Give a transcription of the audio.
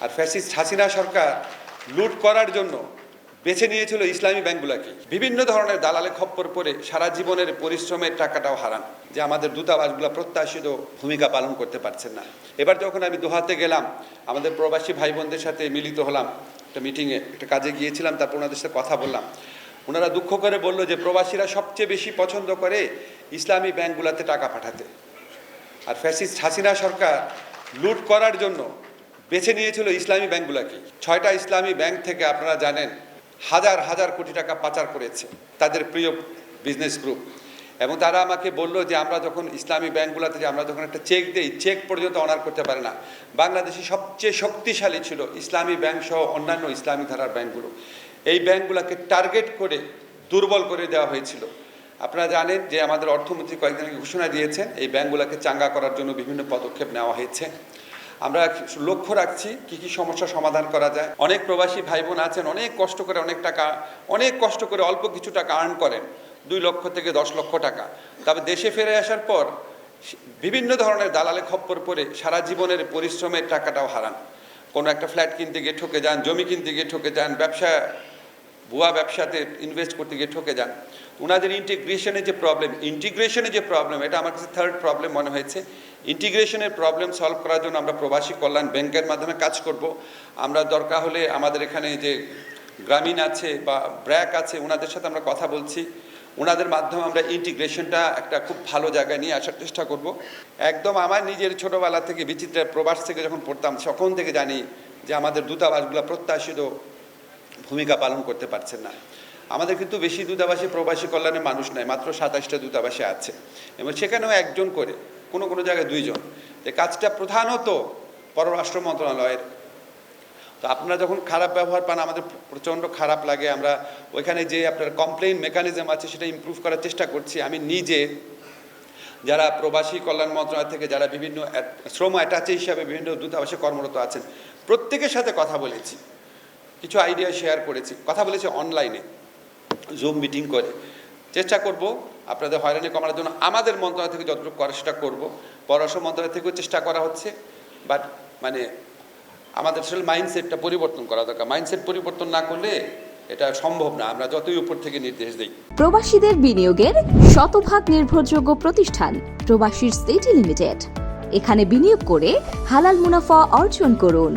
আর fascist Hasina সরকার লুট করার জন্য বেছে নিয়েছিল ইসলামী ব্যাংকগুলোকে। বিভিন্ন ধরনের দালালে খপ্পর পড়ে সারা জীবনের পরিশ্রমের টাকাটাও হারান, যে আমাদের দূতাবাসগুলো প্রত্যাশিত ভূমিকা পালন করতে পারছেন না। এবার যখন আমি দোহাতে গেলাম, আমাদের প্রবাসী ভাই বোনদের সাথে মিলিত হলাম, একটা মিটিংয়ে, একটা কাজে গিয়েছিলাম, তারপর ওনাদের সাথে কথা বললাম। ওনারা দুঃখ করে বলল যে প্রবাসীরা সবচেয়ে বেশি পছন্দ করে ইসলামী ব্যাংকগুলোতে টাকা পাঠাতে। আর ফ্যাসিস্ট হাসিনা সরকার লুট করার জন্য বেছে নিয়েছিল ইসলামী ব্যাংকগুলোকে। 6টা ইসলামী ব্যাংক থেকে আপনারা জানেন হাজার হাজার কোটি টাকা পাচার করেছে তাদের প্রিয় বিজনেস গ্রুপ। এবং তারা আমাকে বললো যে আমরা যখন ইসলামী ব্যাংকগুলোতে আমরা যখন একটা চেক দিই, চেক পর্যন্ত অনার করতে পারে না। বাংলাদেশে সবচেয়ে শক্তিশালী ছিল ইসলামী ব্যাংক সহ অন্যান্য ইসলামী ধারার ব্যাংকগুলো। এই ব্যাংকগুলোকে টার্গেট করে দুর্বল করে দেওয়া হয়েছিল। আপনারা জানেন যে আমাদের অর্থমন্ত্রী কয়েকদিন আগে ঘোষণা দিয়েছেন এই ব্যাংকগুলোকে চাঙ্গা করার জন্য বিভিন্ন পদক্ষেপ নেওয়া হয়েছে। আমরা লক্ষ্য রাখছি কি কি সমস্যা সমাধান করা যায়। অনেক প্রবাসী ভাই বোন আছেন অনেক কষ্ট করে অনেক কষ্ট করে অল্প কিছু টাকা আর্ন করেন, 2 লক্ষ থেকে 10 লক্ষ টাকা। তবে দেশে ফিরে আসার পর বিভিন্ন ধরনের দালালে খপ্পর পড়ে সারা জীবনের পরিশ্রমের টাকাটাও হারান। কোনো একটা ফ্ল্যাট কিনতে গিয়ে ঠকে যান, জমি কিনতে গিয়ে ঠকে যান, ভুয়া ব্যবসাতে ইনভেস্ট করতে গিয়ে ঠকে যান। ওনাদের ইন্টিগ্রেশনের যে প্রবলেম এটা আমার কাছে থার্ড প্রবলেম মনে হয়েছে। ইন্টিগ্রেশনের প্রবলেম সলভ করার জন্য আমরা প্রবাসী কল্যাণ ব্যাংকের মাধ্যমে কাজ করব। আমরা দরকার হলে আমাদের এখানে যে গ্রামীণ আছে বা ব্র্যাক আছে ওনাদের সাথে আমরা কথা বলছি, ওনাদের মাধ্যমে আমরা ইন্টিগ্রেশনটা একটা খুব ভালো জায়গায় নিয়ে আসার চেষ্টা করব। একদম আমার নিজের ছোটোবেলা থেকে বিচিত্রা প্রবাস থেকে যখন পড়তাম তখন থেকে জানি যে আমাদের দূতাবাসগুলো প্রত্যাশিত ভূমিকা পালন করতে পারছেন না। আমাদের কিন্তু বেশি দূতাবাসে প্রবাসী কল্যাণের মানুষ নাই, মাত্র 27টা দূতাবাসে আছে এবং সেখানেও একজন করে, কোনো কোনো জায়গায় 2 জন। এই কাজটা প্রধানত পররাষ্ট্র মন্ত্রণালয়ের। তো আপনারা যখন খারাপ ব্যবহার পান আমাদের প্রচণ্ড খারাপ লাগে। আমরা ওইখানে যে আপনার কমপ্লেইন মেকানিজম আছে সেটা ইমপ্রুভ করার চেষ্টা করছি। আমি নিজে যারা প্রবাসী কল্যাণ মন্ত্রণালয় থেকে যারা বিভিন্ন শ্রম অ্যাটাচে হিসাবে বিভিন্ন দূতাবাসে কর্মরত আছেন প্রত্যেকের সাথে কথা বলেছি, কিছু আইডিয়া শেয়ার করেছি, কথা বলেছি অনলাইনে জুম মিটিং করে। চেষ্টা করব আপনাদের হয়রানি কমানোর জন্য আমাদের মন্ত্রণালয় থেকে যতটুকু করা সেটা করব। পররাষ্ট্র মন্ত্রণালয় থেকেও চেষ্টা করা হচ্ছে, বাট মানে আমাদের আসলে মাইন্ডসেটটা পরিবর্তন করা দরকার। মাইন্ডসেট পরিবর্তন না করলে এটা সম্ভব না, আমরা যতই উপর থেকে নির্দেশ দিই। প্রবাসীদের বিনিয়োগের শতভাগ নির্ভরযোগ্য প্রতিষ্ঠান প্রবাসী সিটি লিমিটেড। এখানে বিনিয়োগ করে হালাল মুনাফা অর্জন করুন।